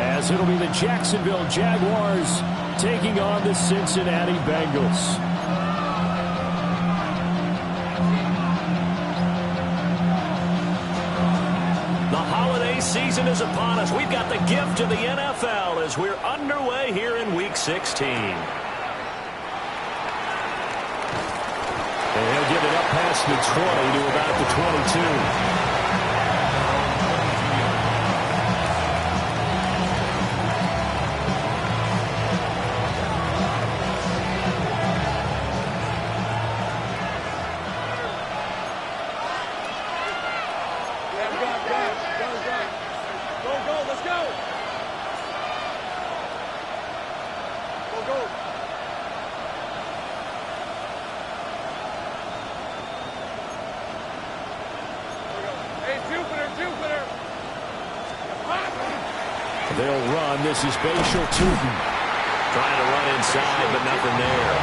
as it'll be the Jacksonville Jaguars taking on the Cincinnati Bengals. The holiday season is upon us. We've got the gift of the NFL as we're underway here in Week 16. And he'll get it up past the 20 to about the 22. They'll run. This is Dmodirttytv. Trying to run inside, but nothing there.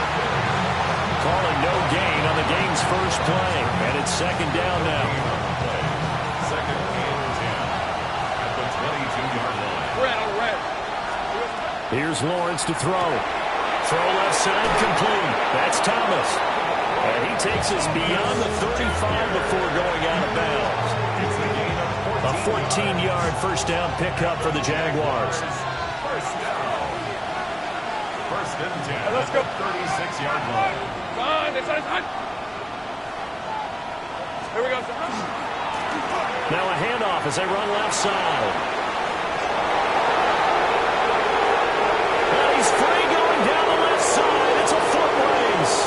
Calling no gain on the game's first play. And it's second down now. Second and 10 at the 22-yard line. Red. Here's Lawrence to throw. Throw left side complete. That's Thomas. And he takes us beyond the 35 before going out of bounds. A 14-yard first down pickup for the Jaguars. First down. First and 10. Let's go. 36-yard line. Here we go. Now a handoff as they run left side. And he's free going down the left side. It's a foot race.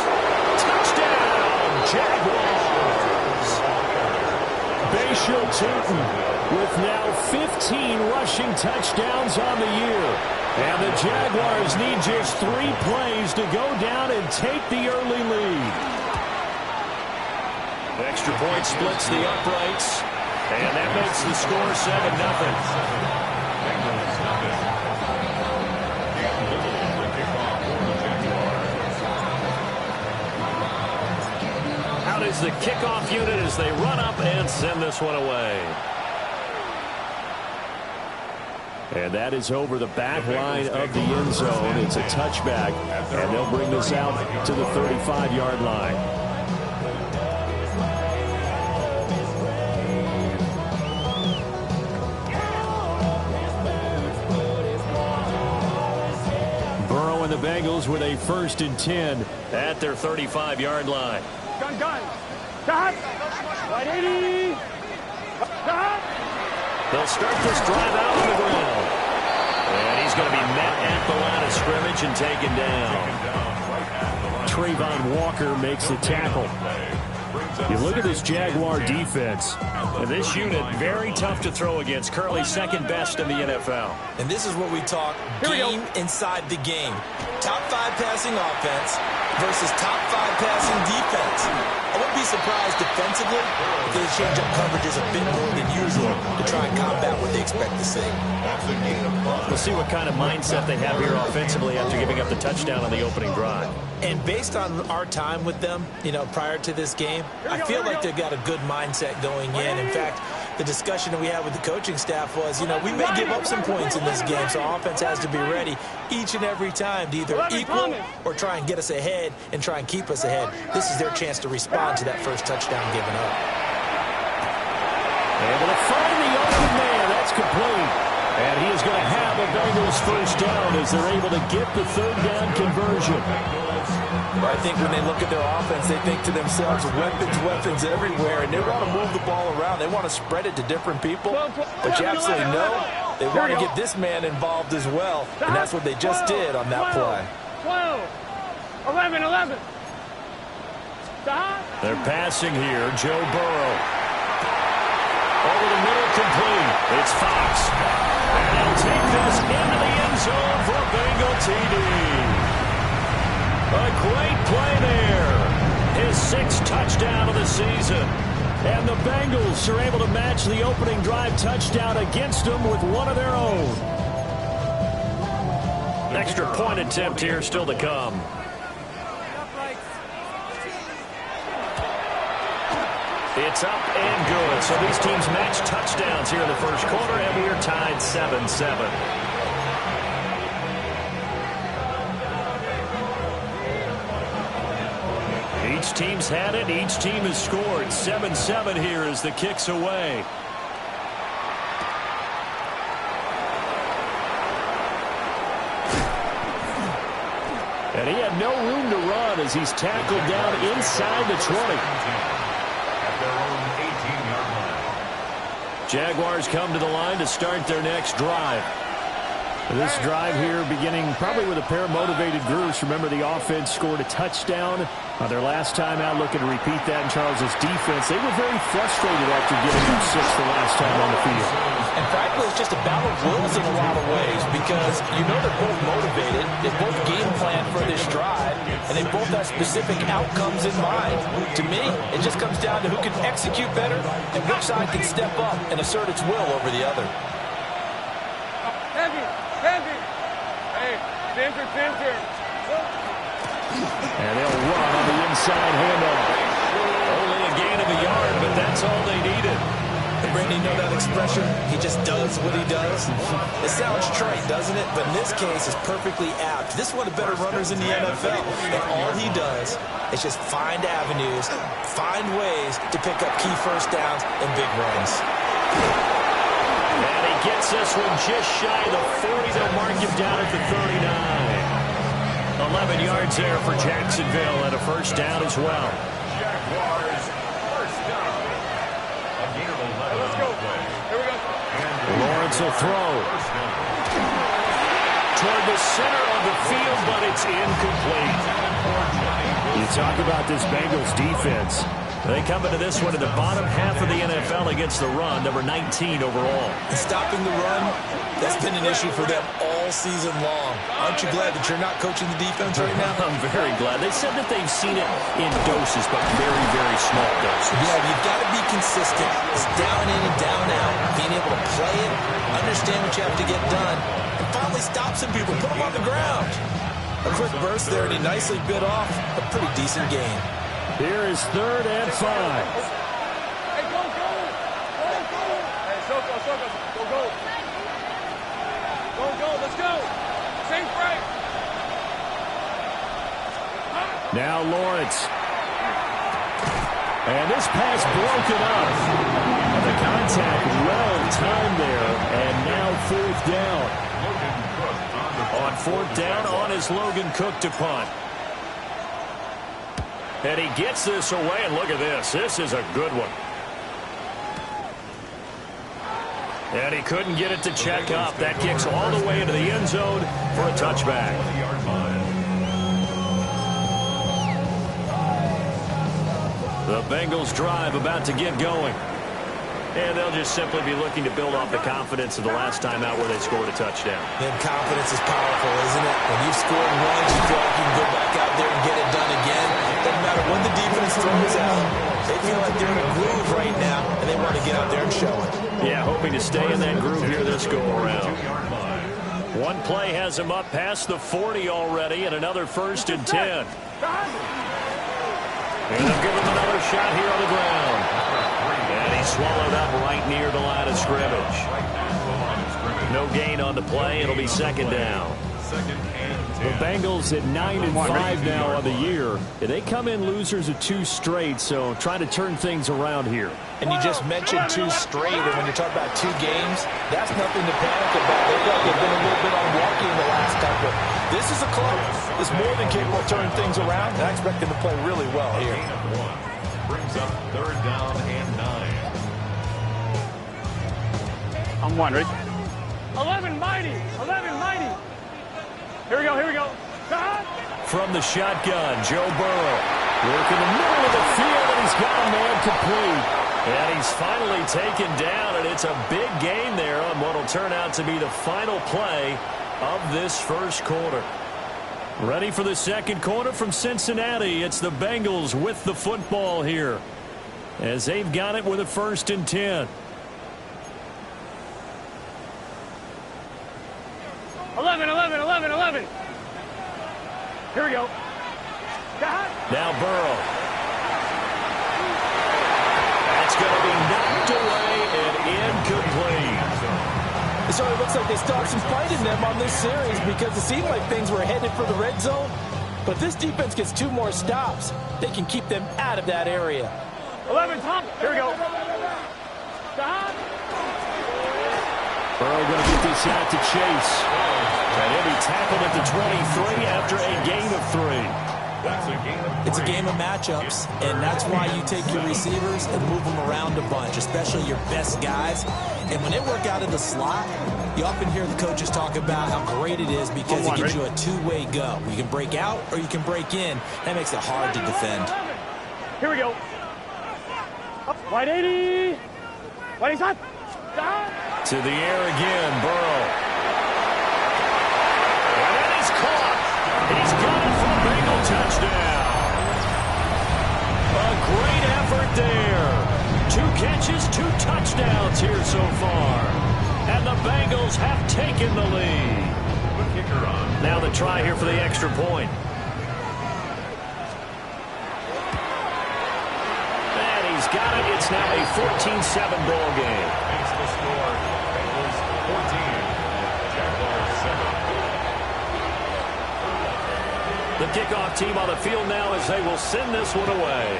Touchdown, Jaguars. Dmodirttytv with now 15 rushing touchdowns on the year. And the Jaguars need just 3 plays to go down and take the early lead. The extra point splits the uprights. And that makes the score 7-0. Out is the kickoff unit as they run up and send this one away. And that is over the back line of the end zone. It's a touchback, and they'll bring this out to the 35-yard line. Burrow and the Bengals with a 1st and 10 at their 35-yard line. Gun. Cut. 180. Cut. They'll start this drive out on the ground. And he's going to be met at the line of scrimmage and taken down. Trayvon Walker makes the tackle. You look at this Jaguar defense. And this unit, very tough to throw against. Currently second best in the NFL. And this is what we talk game inside the game. Top 5 passing offense versus top 5 passing defense. I wouldn't be surprised defensively if they change up coverages a bit more than usual to try and combat what they expect to see. We'll see what kind of mindset they have here offensively after giving up the touchdown on the opening drive. And based on our time with them, prior to this game, I feel like they've got a good mindset going in. In fact, the discussion that we had with the coaching staff was, we may give up some points in this game, so offense has to be ready each and every time to either equal or try and get us ahead and try and keep us ahead. This is their chance to respond to that first touchdown given up. Able to find the open man. That's complete. And he is going to have a Bengals first down as they're able to get the 3rd down conversion. I think when they look at their offense, they think to themselves, weapons everywhere, and they want to move the ball around. They want to spread it to different people. But you absolutely know they want to get this man involved as well, and that's what they just did on that play. 12, 11. They're passing here. Joe Burrow. Over the middle, complete. It's Fox. And he'll take this into the end zone for Bengal TD. A great play there. His 6th touchdown of the season. And the Bengals are able to match the opening drive touchdown against them with one of their own. Extra point attempt here still to come. It's up and good. So these teams match touchdowns here in the first quarter, and we are tied 7-7. Each team's had it. Each team has scored. 7-7 here as the kick's away. And he had no room to run as he's tackled down inside the 20. At their own 18-yard line. Jaguars come to the line to start their next drive. This drive here beginning probably with a pair of motivated groups. Remember, the offense scored a touchdown their last time out, looking to repeat that in Charles's defense. They were very frustrated after giving up 6 the last time on the field. And frankly, it's just a battle of wills in a lot of ways because you know they're both motivated. They both game plan for this drive, and they both have specific outcomes in mind. To me, it just comes down to who can execute better and which side can step up and assert its will over the other. Heavy. Hey, center. And they'll run on the inside handoff. Only a gain of a yard, but that's all they needed. And Brandon, you know that expression? He just does what he does. It sounds trite, doesn't it? But in this case, it's perfectly apt. This is one of the better runners in the NFL. And all he does is just find avenues, find ways to pick up key first downs and big runs. And he gets this one just shy of the 40. They'll mark him down at the 39. 11 yards there for Jacksonville and a first down as well. Jaguars first down. A gain of 11. Let's go. Here we go. Lawrence will throw. Toward the center of the field, but it's incomplete. You talk about this Bengals defense. They come into this one in the bottom half of the NFL against the run, number 19 overall. And stopping the run, that's been an issue for them all season long. Aren't you glad that you're not coaching the defense right now? I'm very glad. They said that they've seen it in doses, but very, very small doses. Yeah, you've got to be consistent. It's down in and down out. Being able to play it, understand what you have to get done, and finally stop some people, put them on the ground. A quick burst there, and he nicely bit off a pretty decent gain. Here is 3rd and 5. Hey, go. Hey, Soko, go. Let's go. Same break. Now Lawrence. And this pass broken up. And the contact well timed there. And now 4th down. On 4th down, on is Logan Cook to punt. And he gets this away, and look at this. This is a good one. And he couldn't get it to check up. That kicks all the way into the end zone for a touchback. The Bengals drive about to get going. And they'll just simply be looking to build off the confidence of the last time out where they scored a touchdown. Then confidence is powerful, isn't it? When you've scored once, you feel like you can go back out there and get it done again. Doesn't matter what the defense throws out. They feel like they're in a groove right now, and they want to get out there and show it. Yeah, hoping to stay in that groove here this go-around. One play has him up past the 40 already, and another 1st and 10. And they'll give him another shot here on the ground. And he's swallowed up right near the line of scrimmage. No gain on the play. It'll be 2nd down. The Bengals at 9-5 now on the year. They come in losers of 2 straight, so trying to turn things around here. And you just mentioned 2 straight, and when you're talking about 2 games, that's nothing to panic about. They feel like they've been a little bit unlucky in the last couple. This is a club that's more than capable of turning things around, and I expect them to play really well here. Brings up 3rd down and 9. I'm one, ready? 11 mighty. Here we go. From the shotgun, Joe Burrow working the middle of the field, and he's got a man complete. And he's finally taken down, and it's a big gain there on what will turn out to be the final play of this first quarter. Ready for the second quarter from Cincinnati. It's the Bengals with the football here as they've got it with a 1st and 10. 11. Here we go. Now Burrow. That's going to be knocked away and incomplete. So it looks like they still have some fight in them on this series because it seemed like things were headed for the red zone. But if this defense gets 2 more stops, they can keep them out of that area. 11, Tom. Here we go. Stop. Burrow going to get this out to Chase. And he'll be tackled at the 23 after a gain of 3. It's a game of matchups, and that's why you take your receivers and move them around a bunch, especially your best guys. And when they work out in the slot, you often hear the coaches talk about how great it is because it gives you a two-way go. You can break out or you can break in. That makes it hard to defend. Here we go. Up, wide 80. Wide side. To the air again, Burrow. And then he's caught. He's got it for a Bengal touchdown. A great effort there. 2 catches, 2 touchdowns here so far. And the Bengals have taken the lead. Now the try here for the extra point. And he's got it. It's now a 14-7 ball game. Makes the score. Bengals 14. Jaguars 7. The kickoff team on the field now as they will send this one away.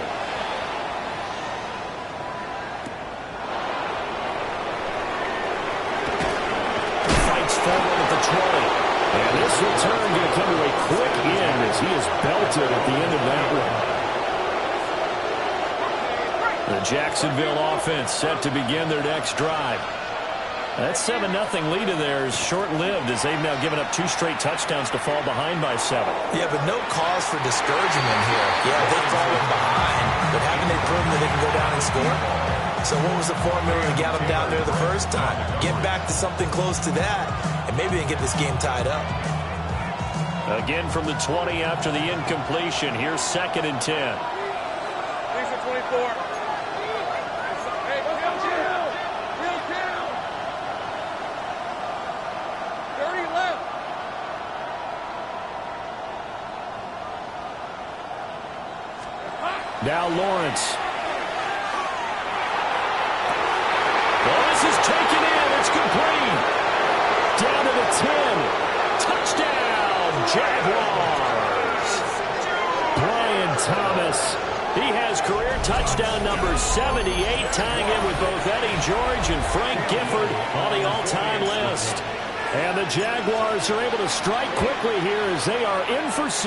Fights forward at the 20. And this return going to come to a quick end as he is belted at the end of that one. The Jacksonville offense set to begin their next drive. That 7-0 lead in there is short-lived as they've now given up 2 straight touchdowns to fall behind by 7. Yeah, but no cause for discouragement here. Yeah, they've fallen behind, but haven't they proven that they can go down and score? So what was the formula to get them down there the first time? Get back to something close to that, and maybe they can get this game tied up. Again from the 20 after the incompletion. Here's 2nd and 10. Thanks for 24. Now Lawrence. Well, this is taken in. It's complete. Down to the 10. Touchdown, Jaguars. Brian Thomas. He has career touchdown number 78, tying in with both Eddie George and Frank Gifford on the all-time list. And the Jaguars are able to strike quickly here as they are in for 6.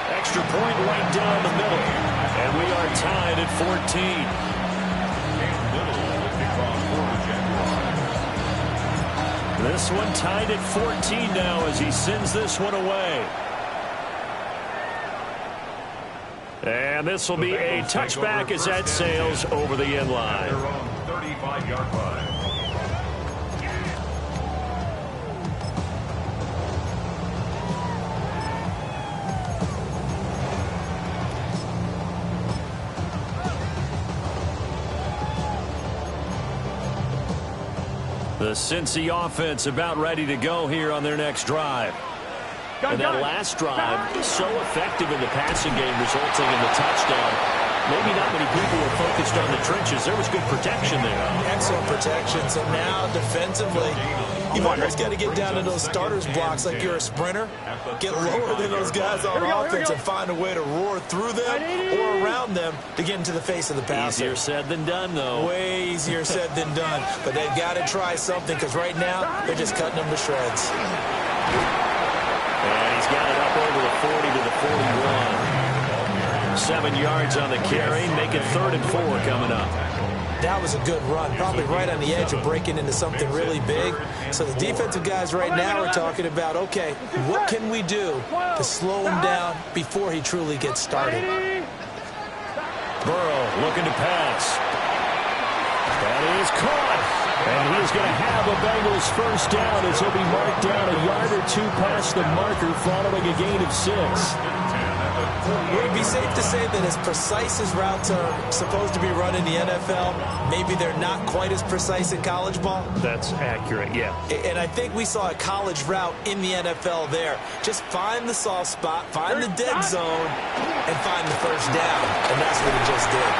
Extra point right down the middle. And we are tied at 14. This one tied at 14 now as he sends this one away. And this will be a touchback as that sails over the end line. 35-yard line. The Cincy offense about ready to go here on their next drive. And that last drive so effective in the passing game, resulting in the touchdown. Maybe not many people were focused on the trenches. There was good protection there. Excellent protection. So now defensively, you've almost got to get down to those starters blocks like you're a sprinter. Get lower than those guys on offense and find a way to roar through them or around them to get into the face of the passer. Easier said than done, though. Way easier said than done. But they've got to try something because right now they're just cutting them to shreds. And he's got it up over the 40 to the 41. 7 yards on the carry. Make it 3rd and 4 coming up. That was a good run. Probably right on the edge of breaking into something really big. So the defensive guys right now are talking about, okay, what can we do to slow him down before he truly gets started? Burrow looking to pass. That is caught. And he's going to have a Bengals first down as he'll be marked down a yard or 2 past the marker following a gain of 6. Would it be safe to say that as precise as routes are supposed to be run in the NFL, maybe they're not quite as precise in college ball? That's accurate, yeah. And I think we saw a college route in the NFL there. Just find the soft spot, find the dead zone, and find the first down. And that's what he just did.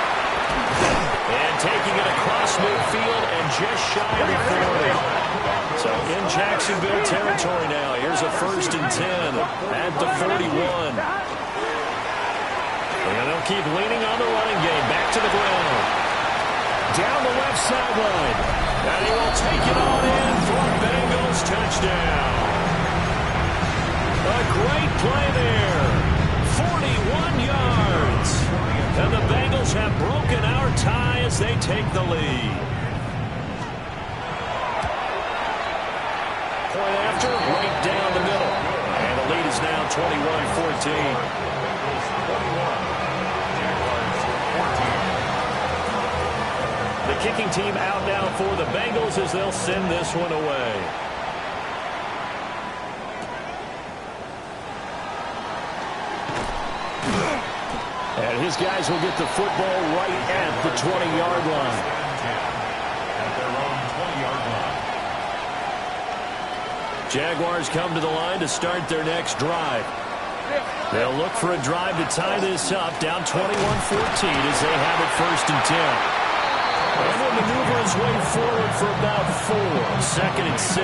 And taking it across midfield and just shy of the 40. So in Jacksonville territory now. Here's a 1st and 10 at the 41. And they'll keep leaning on the running game. Back to the ground. Down the left sideline. And he will take it on in for a Bengals touchdown. A great play there. 41 yards. And the Bengals have broken our tie as they take the lead. Point after, right down the middle. And the lead is now 21-14. The kicking team out now for the Bengals as they'll send this one away. And his guys will get the football right at the 20-yard line. At their own 20-yard line. Jaguars come to the line to start their next drive. They'll look for a drive to tie this up, down 21-14 as they have it 1st and 10. And will maneuver his way forward for about 4. 2nd and 6.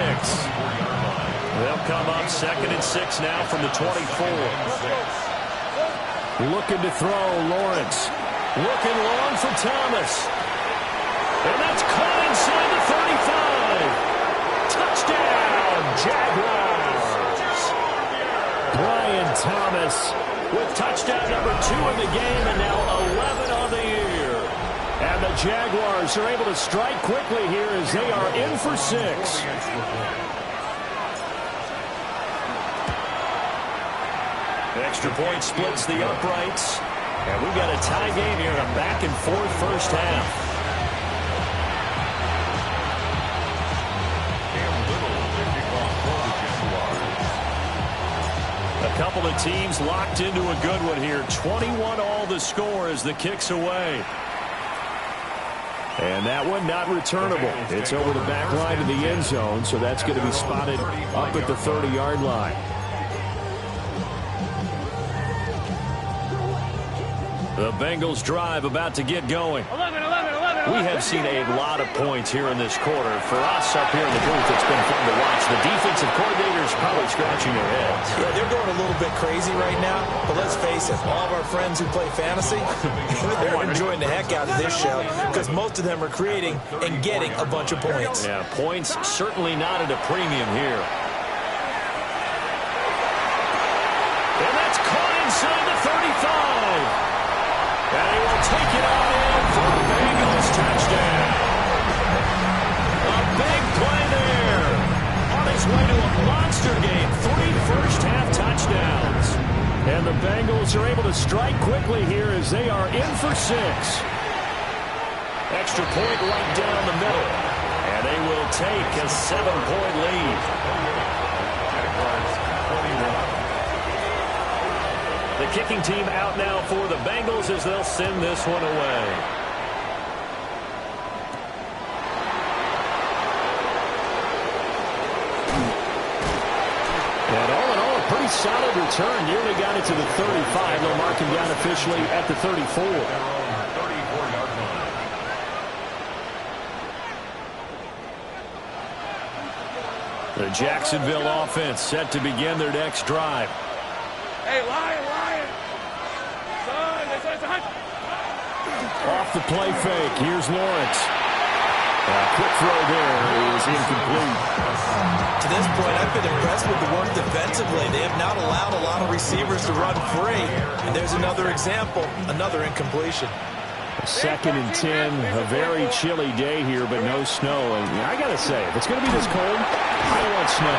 They'll come up 2nd and 6 now from the 24. Looking to throw, Lawrence. Looking long for Thomas. And that's caught inside the 35. Touchdown, Jaguars. Brian Thomas with touchdown number 2 in the game and now 11 on the year. And the Jaguars are able to strike quickly here as they are in for 6. Extra point splits the uprights. And we've got a tie game here in a back-and-forth first half. A couple of teams locked into a good one here. 21 all the score as the kick's away. And that one not returnable. It's over the back line of the end zone, so that's going to be spotted up at the 30-yard line. The Bengals drive about to get going. 11. We have seen a lot of points here in this quarter. For us up here in the booth, it's been fun to watch. The defensive coordinators probably scratching their heads. Yeah, they're going a little bit crazy right now, but let's face it, all of our friends who play fantasy, they're enjoying the heck out of this show because most of them are creating and getting a bunch of points. Yeah, points certainly not at a premium here. And that's caught inside the 35. And he will take it on in for the Bengals touchdown. A big play there. On his way to a monster game. 3 first-half touchdowns. And the Bengals are able to strike quickly here as they are in for 6. Extra point right down the middle. And they will take a 7-point lead. The kicking team out now for the Bengals as they'll send this one away. And all in all, a pretty solid return. Nearly got it to the 35. They'll mark him down officially at the 34. The Jacksonville offense set to begin their next drive. Hey, Lion. Off the play fake. Here's Lawrence. Quick throw there is incomplete. To this point, I've been impressed with the work defensively. They have not allowed a lot of receivers to run free. And there's another example, another incompletion. 2nd and 10, a very chilly day here, but no snow. And I got to say, if it's going to be this cold, I want snow.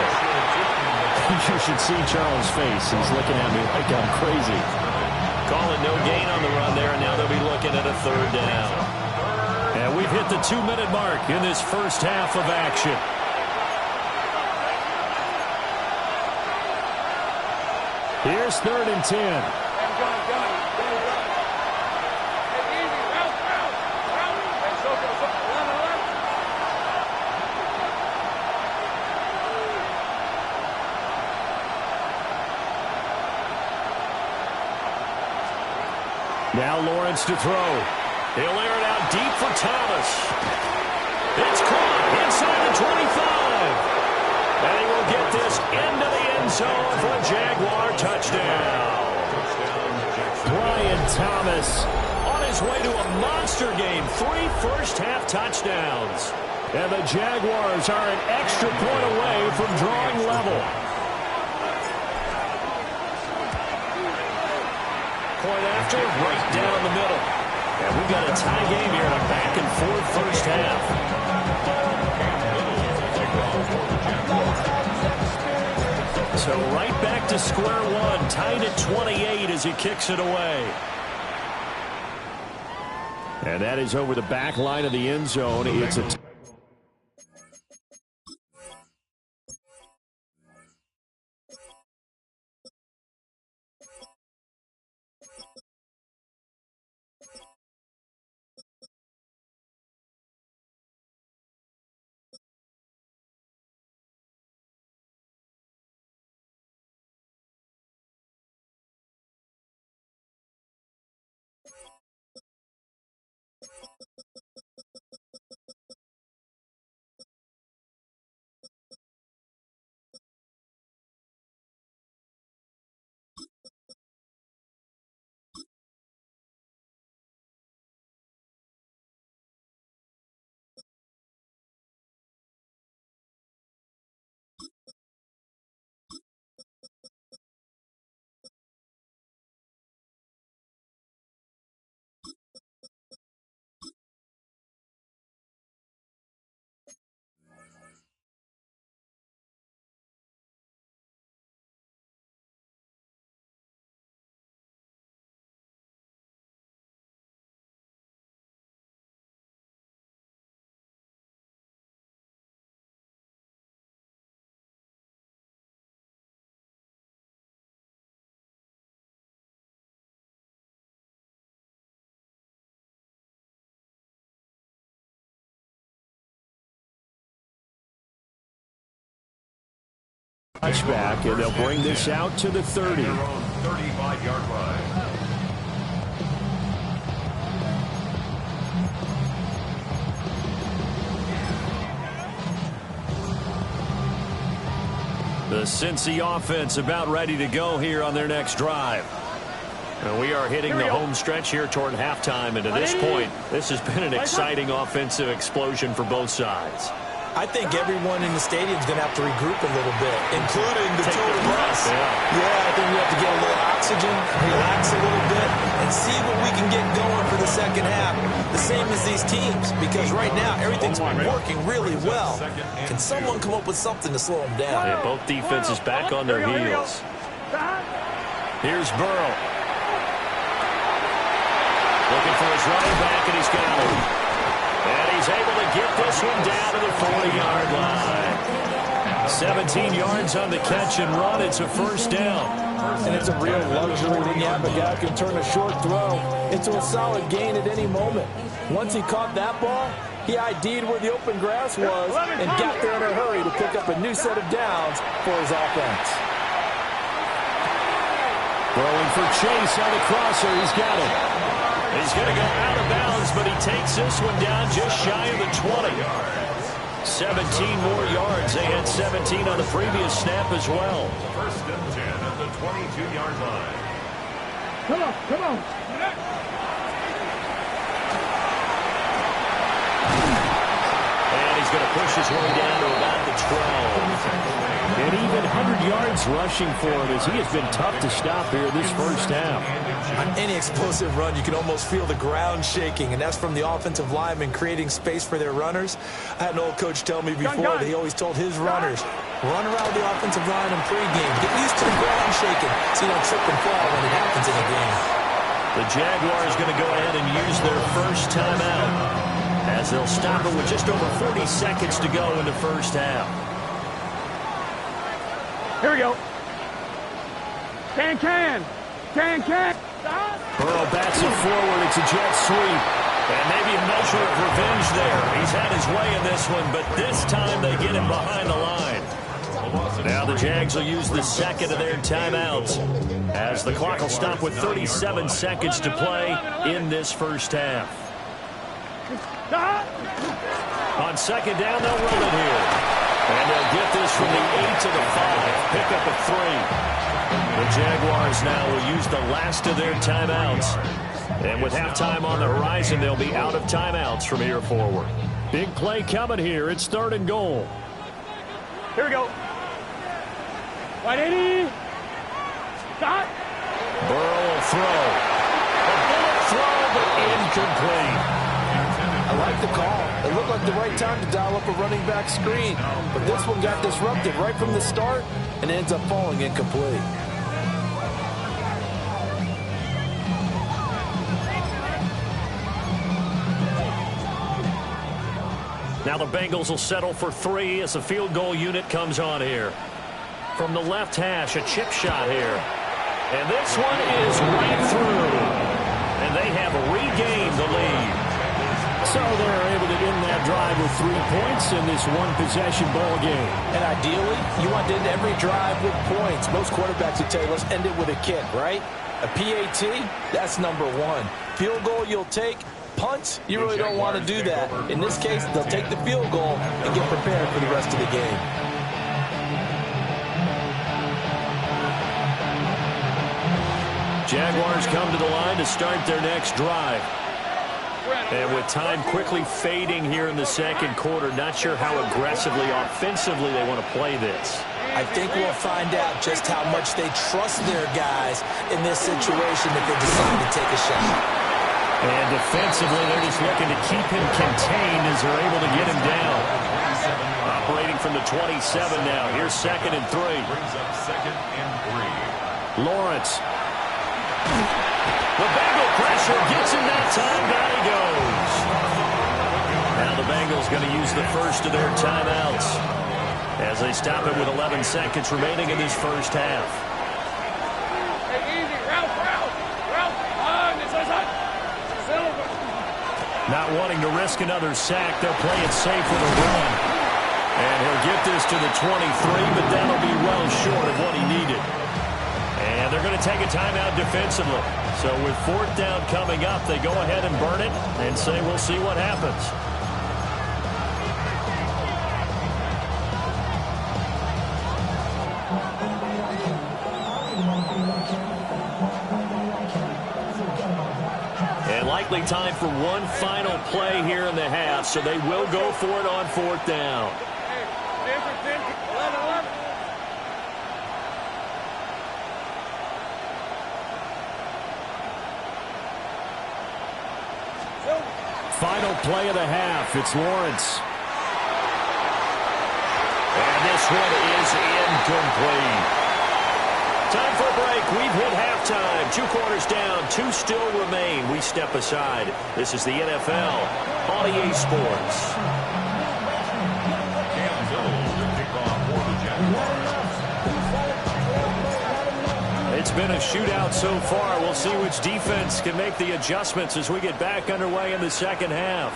You should see Charles' face. He's looking at me like I'm crazy. Calling no gain on the run there, and now they'll be looking at a 3rd down. And we've hit the 2-minute mark in this first half of action. Here's 3rd and 10. Now Lawrence to throw. He'll air it out deep for Thomas. It's caught inside the 25. And he will get this into the end zone for a Jaguar touchdown. Brian Thomas on his way to a monster game. 3 first-half touchdowns. And the Jaguars are an extra point away from drawing level. Point after, right down the middle. And we've got a tie game here in a back-and-forth first half. So right back to square one, tied at 28 as he kicks it away. And that is over the back line of the end zone. It's a touchback, and they'll bring this out to the 30. 35-yard line. The Cincy offense about ready to go here on their next drive. And we are hitting the home stretch here toward halftime, and to this point, this has been an exciting offensive explosion for both sides. I think everyone in the stadium is going to have to regroup a little bit, including the two of us. Yeah, I think we have to get a little oxygen, relax a little bit, and see what we can get going for the second half. The same as these teams, because right now everything's working really well. Can someone come up with something to slow them down? Yeah, both defenses back on their heels. Here's Burrow. Looking for his running back, and he's got him. And he's able to get this one down to the 40-yard line. 17 yards on the catch and run. It's a first down. And it's a real luxury when you have a guy who can turn a short throw into a solid gain at any moment. Once he caught that ball, he ID'd where the open grass was and got there in a hurry to pick up a new set of downs for his offense. Throwing for Chase on the crosser. He's got it. He's going to go out of bounds, but he takes this one down just shy of the 20. 17 more yards. They had 17 on the previous snap as well. First and 10 at the 22-yard line. Come on, come on. And he's going to push his way down to about the 12. And even 100 yards rushing for him as he has been tough to stop here this first half. On any explosive run, you can almost feel the ground shaking, and that's from the offensive linemen creating space for their runners. I had an old coach tell me before that he always told his runners, run around the offensive line in pregame. Get used to the ground shaking so you don't trip and fall when it happens in a game. The Jaguars going to go ahead and use their first timeout as they'll stop it with just over 40 seconds to go in the first half. Here we go. Can. Burrow bats it forward. It's a jet sweep. And maybe a measure of revenge there. He's had his way in this one, but this time they get him behind the line. Now the Jags will use the second of their timeouts as the clock will stop with 37 seconds to play in this first half. On On second down, they'll run it here. And they'll get this from the 8 to the 5. Pick up a 3. The Jaguars now will use the last of their timeouts. And with halftime on the horizon, they'll be out of timeouts from here forward. Big play coming here. It's 3rd and goal. Here we go. 180. Stop. Burrow will throw. A bullet throw, but incomplete. I like the call. It looked like the right time to dial up a running back screen. But this one got disrupted right from the start and ends up falling incomplete. Now the Bengals will settle for 3 as the field goal unit comes on here. From the left hash, a chip shot here. And this one is right through. And they have regained the lead. So they're able to end that drive with 3 points in this one-possession ball game. And ideally, you want to end every drive with points. Most quarterbacks would tell you, let's end it with a kick, right? A PAT, that's number 1. Field goal you'll take. Punts, you really don't want to do that. In this case, they'll take the field goal and get prepared for the rest of the game. Jaguars come to the line to start their next drive. And with time quickly fading here in the second quarter, not sure how aggressively, offensively they want to play this. I think we'll find out just how much they trust their guys in this situation if they decide to take a shot. And defensively, they're just looking to keep him contained as they're able to get him down. Operating from the 27 now. Here's 2nd and 3. Brings up 2nd and 3. Lawrence. The Bengal pressure gets him that time. Down he goes. Now the Bengals going to use the first of their timeouts as they stop it with 11 seconds remaining in this first half. Not wanting to risk another sack, they'll play it safe with a run. And he'll get this to the 23, but that'll be well short of what he needed. And they're going to take a timeout defensively. So with 4th down coming up, they go ahead and burn it and say we'll see what happens. And likely time for one final play here in the half, so they will go for it on 4th down. Final play of the half. It's Lawrence. And this one is incomplete. Time for a break. We've hit halftime. 2 quarters down. 2 still remain. We step aside. This is the NFL on EA Sports. It's been a shootout so far. We'll see which defense can make the adjustments as we get back underway in the second half.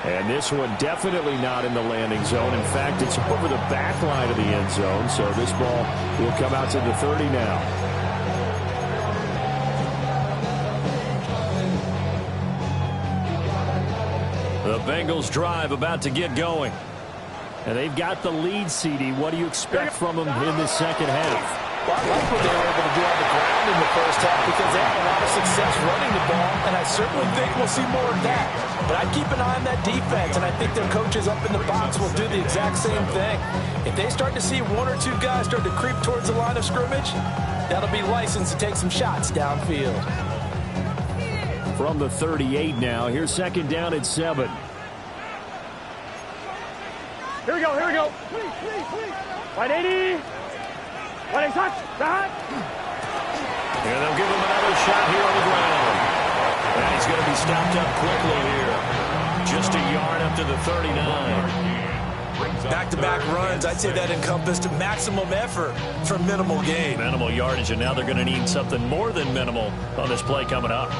And this one definitely not in the landing zone. In fact, it's over the back line of the end zone. So this ball will come out to the 30 now. The Bengals drive about to get going. And they've got the lead, CD. What do you expect from them in the second half? Well, I like what they were able to do on the ground in the first half because they had a lot of success running the ball, and I certainly think we'll see more of that. But I keep an eye on that defense, and I think their coaches up in the box will do the exact same thing. If they start to see 1 or 2 guys start to creep towards the line of scrimmage, that'll be licensed to take some shots downfield. From the 38 now, here's 2nd down at 7. Here we go, here we go. 180. What is that? And they'll give him another shot here on the ground. And he's going to be stopped up quickly here. Just a yard up to the 39. Back-to-back runs, I'd say that encompassed maximum effort for minimal gain. Minimal yardage, and now they're going to need something more than minimal on this play coming up.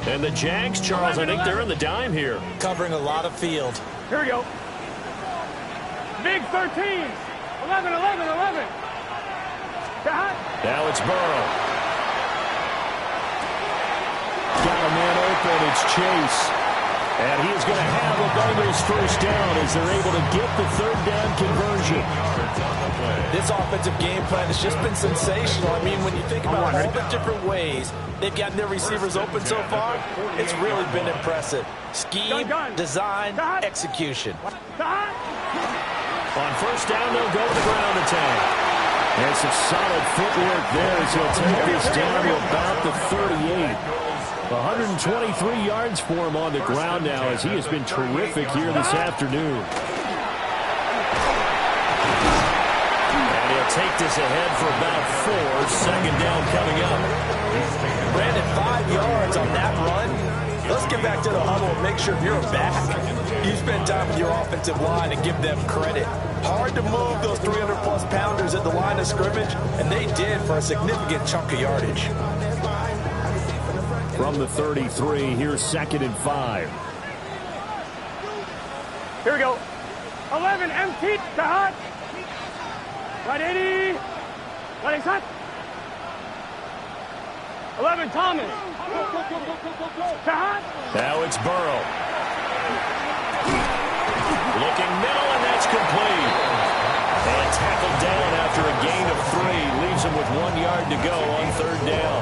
And the Jags, Charles, I think they're in the dime here. Covering a lot of field. Here we go. Big 13. 11. Now it's Burrow. Got a man open. It's Chase. And he is going to have a Bengals first down as they're able to get the third down conversion. This offensive game plan has just been sensational. I mean, when you think about all the different ways they've gotten their receivers open so far, it's really been impressive. Scheme, design, execution. On first down, they'll go to the ground attack. And some solid footwork there as he'll take this down to about the 38. 123 yards for him on the ground now as he has been terrific here this afternoon. And he'll take this ahead for about 4. Second down coming up. Brandon, 5 yards on that run. Let's get back to the huddle and make sure you're back. You spend time with your offensive line and give them credit. Hard to move those 300-plus pounders at the line of scrimmage, and they did for a significant chunk of yardage. From the 33, here's 2nd and 5. Here we go. 11, empty, hot. Right 80. Right hot. 11, Thomas. Now it's Burrow. Looking middle, and that's complete. And tackled down after a gain of 3. Leaves him with 1 yard to go on third down.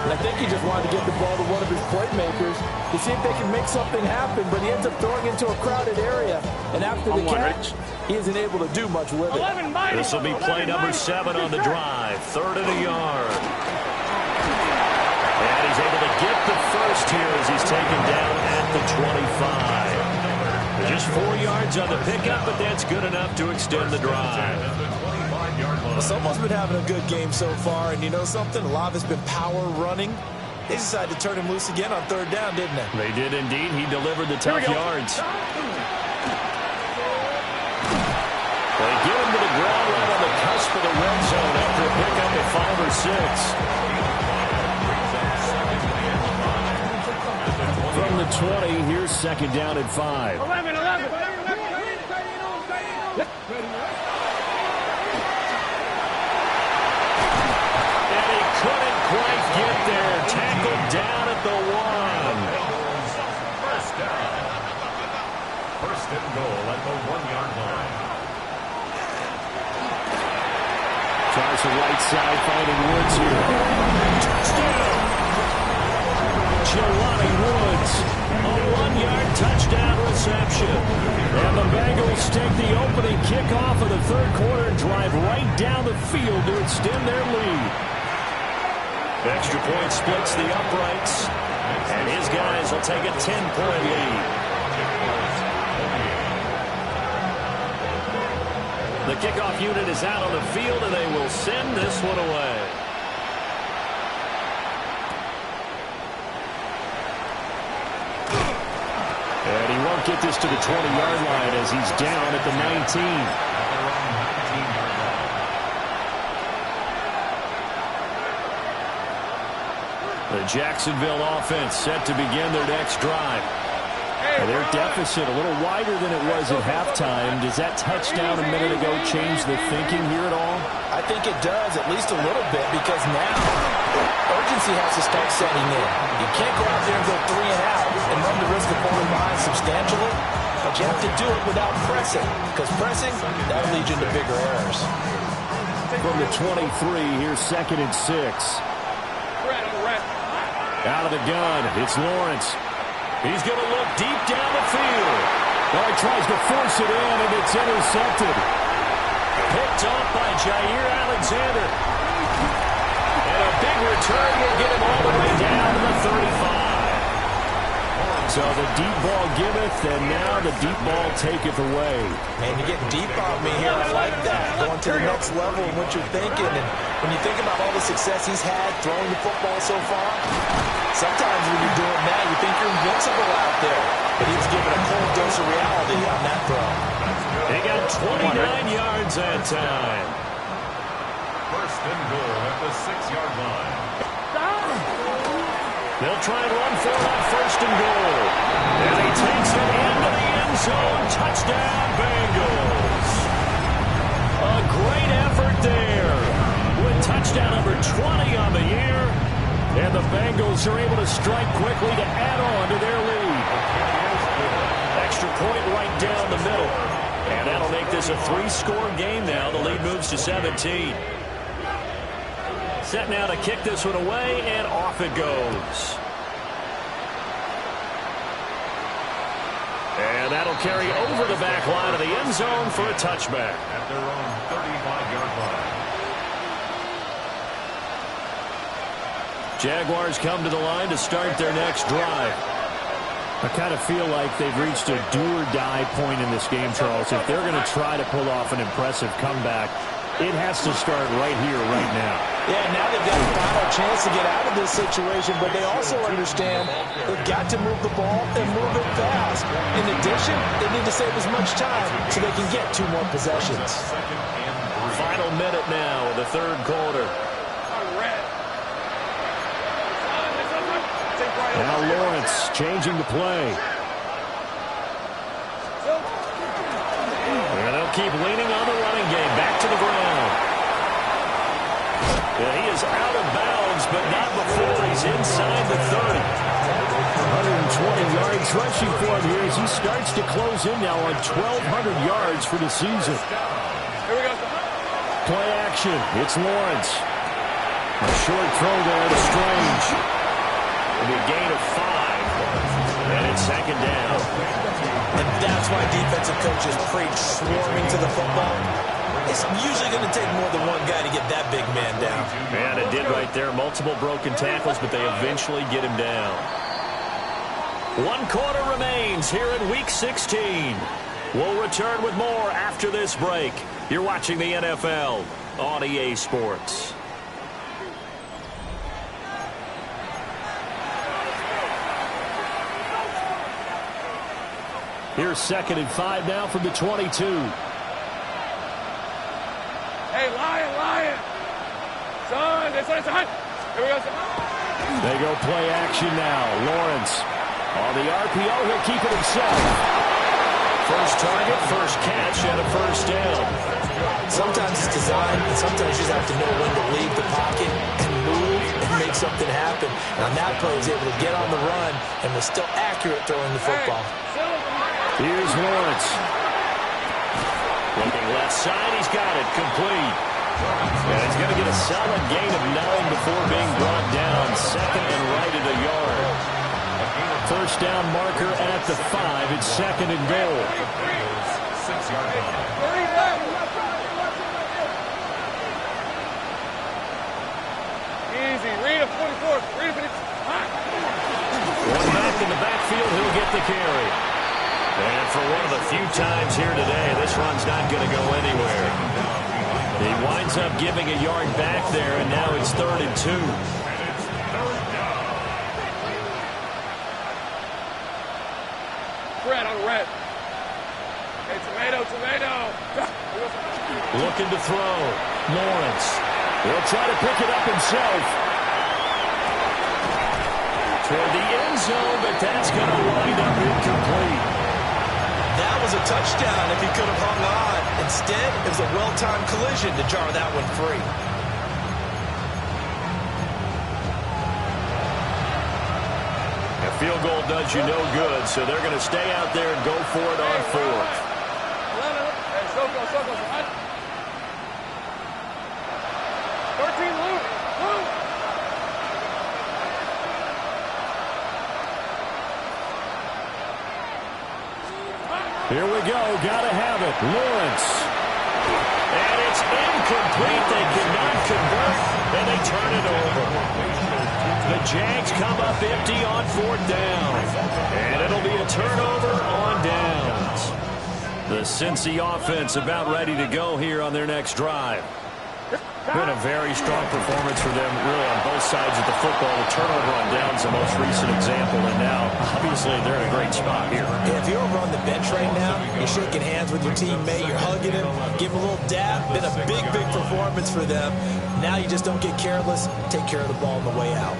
And I think he just wanted to get the ball to one of his playmakers to see if they can make something happen, but he ends up throwing into a crowded area. And after the catch, he isn't able to do much with it. This will be play number 7 on the drive. 3rd and a yard. And he's able to get the first here as he's taken down at the 25. Just 4 yards on the pickup, but that's good enough to extend the drive. Well, someone's been having a good game so far, and you know something? A lot of it's been power running. They decided to turn him loose again on third down, didn't they? They did indeed. He delivered the tough yards. They get him to the ground right on the cusp of the red zone after a pickup of 5 or 6. From the 20, here's 2nd down and 5. 11. Couldn't quite get there. Tackled down at the 1. First down. First and goal at the 1-yard line. Tries the right side, finding Woods here. Touchdown! Jelani Woods. A 1-yard touchdown reception. And the Bengals take the opening kickoff of the third quarter and drive right down the field to extend their lead. Extra point splits the uprights, and his guys will take a 10-point lead. The kickoff unit is out on the field, and they will send this one away. And he won't get this to the 20-yard line as he's down at the 19. The Jacksonville offense set to begin their next drive. And their deficit a little wider than it was at halftime. Does that touchdown a minute ago change the thinking here at all? I think it does, at least a little bit, because now urgency has to start setting in. You can't go out there and go 3 and out and run the risk of falling behind substantially, but you have to do it without pressing, because pressing, that'll lead you into bigger errors. From the 23, here's 2nd and 6. Out of the gun, it's Lawrence. He's going to look deep down the field. Well, he tries to force it in, and it's intercepted. Picked off by Jair Alexander. And a big return will get him all the way down to the 35. So the deep ball giveth, and now the deep ball taketh away. Man, you get deep on me here. I like that. Going to the next level in what you're thinking. And when you think about all the success he's had throwing the football so far, sometimes when you're doing that, you think you're invincible out there. But he was given a cold dose of reality on that throw. He got 29 yards that time. First and goal at the 6-yard line. They'll try and run for it on first and goal. And he takes it into the end zone. Touchdown, Bengals. A great effort there. With touchdown number 20 on the year. And the Bengals are able to strike quickly to add on to their lead. right down the middle. And that'll make this a 3-score game now. The lead moves to 17. Set now to kick this one away, and off it goes. And that'll carry over the back line of the end zone for a touchback. At their own 35-yard line. Jaguars come to the line to start their next drive. I kind of feel like they've reached a do-or-die point in this game, Charles. If they're going to try to pull off an impressive comeback, it has to start right here, right now. Yeah, now they've got a final chance to get out of this situation, but they also understand they've got to move the ball and move it fast. In addition, they need to save as much time so they can get 2 more possessions. Final minute now of the third quarter. Now Lawrence changing the play. And they'll keep leaning on the running game. Back to the ground. Yeah, he is out of bounds, but not before he's inside the 30. 120 yards rushing for him here as he starts to close in now on 1,200 yards for the season. Here we go. Play action. It's Lawrence. A short throw there to Strange. It'll be a gain of 5. And it's second down. And that's why defensive coaches preach swarming to the football. It's usually going to take more than one guy to get that big man down. Man, it did right there. Multiple broken tackles, but they eventually get him down. 1 quarter remains here in Week 16. We'll return with more after this break. You're watching the NFL on EA Sports. Here's 2nd and 5 now from the 22. Hey, Lion. Son, this one's hot. Here we go, son. They go play action now. Lawrence on the RPO. He'll keep it himself. First target, first catch, and a first down. Sometimes it's designed, and sometimes you just have to know when to leave the pocket and move and make something happen. And on that play, he was able to get on the run and was still accurate throwing the football. Here's Lawrence. Looking left side, he's got it, complete. And he's going to get a solid gain of 9 before being brought down. Second and right at a yard. First down marker at the 5. It's 2nd and goal. 6-yard line. Easy. Read a 44. Read a 54. One back in the backfield, he'll get the carry. And for one of the few times here today, this run's not going to go anywhere. He winds up giving a yard back there, and now it's 3rd and 2. Red on red. Hey, tomato. Looking to throw. Lawrence. He'll try to pick it up himself. Toward the end zone, but that's going to wind up incomplete. That was a touchdown if he could have hung on. Instead, it was a well-timed collision to jar that one free. A field goal does you no good, so they're going to stay out there and go for it on 4th. Hey, so go. 13, Luke. Here we go. Gotta have it. Lawrence. And it's incomplete. They cannot convert, and they turn it over. The Jags come up empty on 4th down. And it'll be a turnover on downs. The Cincy offense about ready to go here on their next drive. Been a very strong performance for them, really, on both sides of the football. The turnover on downs, the most recent example, and now, obviously, they're in a great spot here. Yeah, if you're over on the bench right now, you're shaking hands with your teammate, you're hugging him, give him a little dab. Been a big performance for them. Now you just don't get careless. Take care of the ball on the way out.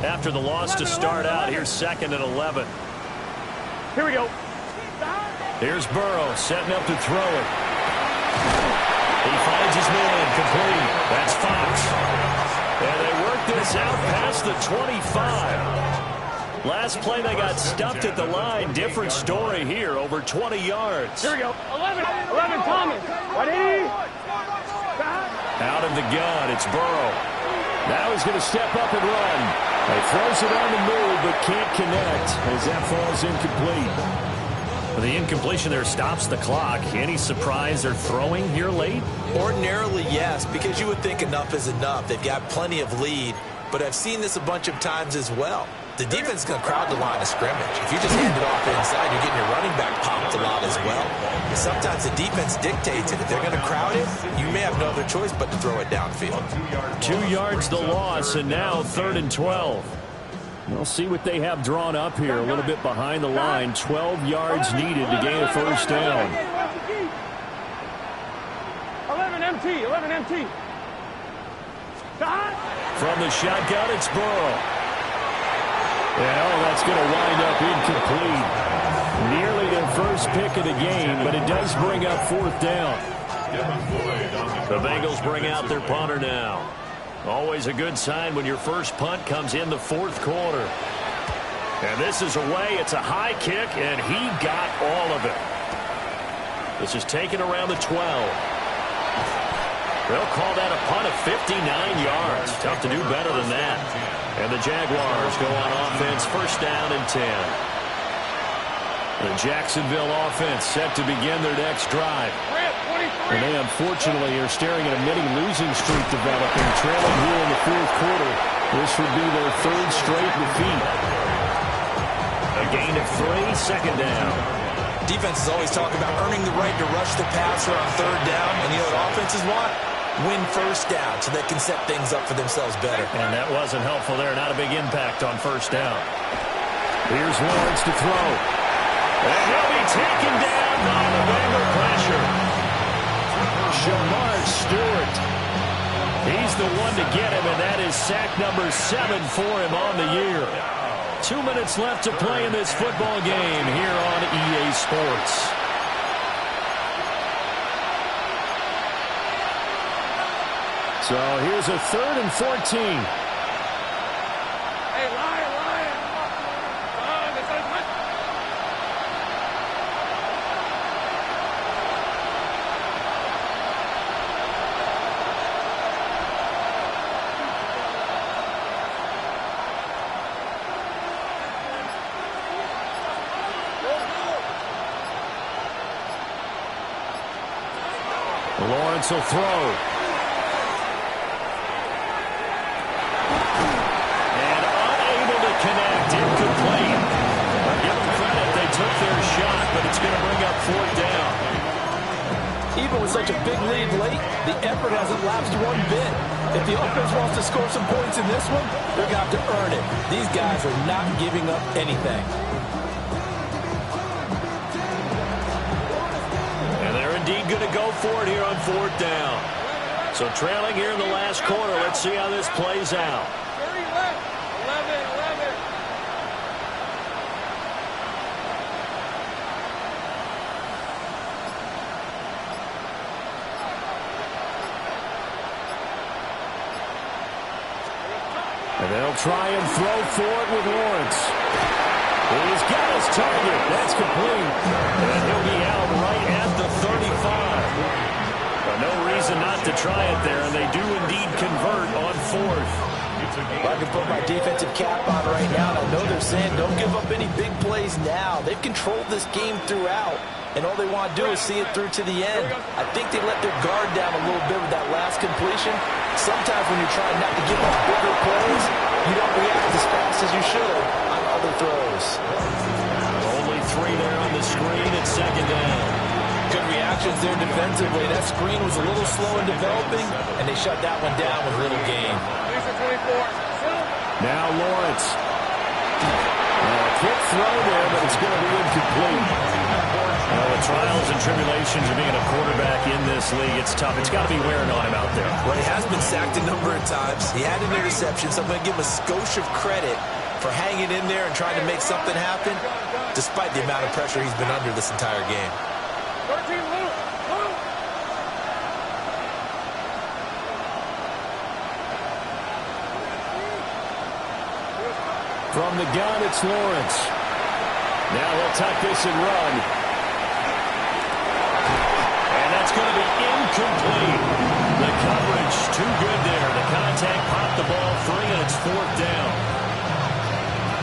After the loss to start out, here's 2nd and 11. Here we go. Here's Burrow setting up to throw it. He finds his man, complete. That's Fox. And they work this out past the 25. Last play, they got stuffed at the line. Different story here, over 20 yards. Here we go. 11 Thomas. Ready? Out of the gun, it's Burrow. Now he's going to step up and run. He throws it on the move, but can't connect as that falls incomplete. The incompletion there stops the clock. Any surprise they're throwing here late? Ordinarily, yes, because you would think enough is enough. They've got plenty of lead, but I've seen this a bunch of times as well. The defense is going to crowd the line of scrimmage. If you just hand it off inside, you're getting your running back popped a lot as well. And sometimes the defense dictates it. If they're going to crowd it, you may have no other choice but to throw it downfield. 2 yards the loss, and now 3rd and 12. We'll see what they have drawn up here. A little bit behind the line. 12 yards needed to gain a first down. 11 MT. From the shotgun, it's Burrow. Well, that's going to wind up incomplete. Nearly their first pick of the game, but it does bring up 4th down. The Bengals bring out their punter now. Always a good sign when your first punt comes in the 4th quarter. And this is away. It's a high kick, and he got all of it. This is taken around the 12. They'll call that a punt of 59 yards. Tough to do better than that. And the Jaguars go on offense, 1st down and 10. The Jacksonville offense set to begin their next drive. And they unfortunately are staring at a mini losing streak developing, trailing here in the 4th quarter. This would be their 3rd straight defeat. A gain of 3, 2nd down. Defenses always talk about earning the right to rush the passer on 3rd down. And you know what offenses want? Win 1st down so they can set things up for themselves better. And that wasn't helpful there. Not a big impact on 1st down. Here's Lawrence to throw. And he'll be taken down by the Bengal pressure. Shamar Stewart. He's the one to get him, and that is sack number 7 for him on the year. 2 minutes left to play in this football game here on EA Sports. So here's a 3rd and 14. Hey, Lion. Lawrence will throw. Connect, incomplete. Give them credit, they took their shot, but it's going to bring up 4th down. Even with such a big lead late, the effort hasn't lapsed one bit. If the offense wants to score some points in this one, they're going to have to earn it. These guys are not giving up anything. And they're indeed going to go for it here on 4th down. So trailing here in the last quarter, let's see how this plays out. 30 left. 11. And they'll try and throw for it with Lawrence. He's got his target. That's complete. And he'll be out right at the 35. But no reason not to try it there, and they do indeed convert on 4th. I can put my defensive cap on right now, and I know they're saying don't give up any big plays now. They've controlled this game throughout, and all they want to do is see it through to the end. I think they let their guard down a little bit with that last completion. Sometimes when you're trying not to give up bigger plays, you don't react as fast as you should on other throws. Only 3 there on the screen at 2nd down. Good reactions there defensively. That screen was a little slow in developing, and they shut that one down with little gain. Now Lawrence. A quick throw there, but it's going to be incomplete. Well, the trials and tribulations of being a quarterback in this league, it's tough. It's got to be wearing on him out there. Well, he has been sacked a number of times. He had an interception, so I'm going to give him a skosh of credit for hanging in there and trying to make something happen, despite the amount of pressure he's been under this entire game. 13, Luke. From the gun, it's Lawrence. Now he'll tuck this and run. And that's going to be incomplete. The coverage too good there. The contact popped the ball free, and it's 4th down.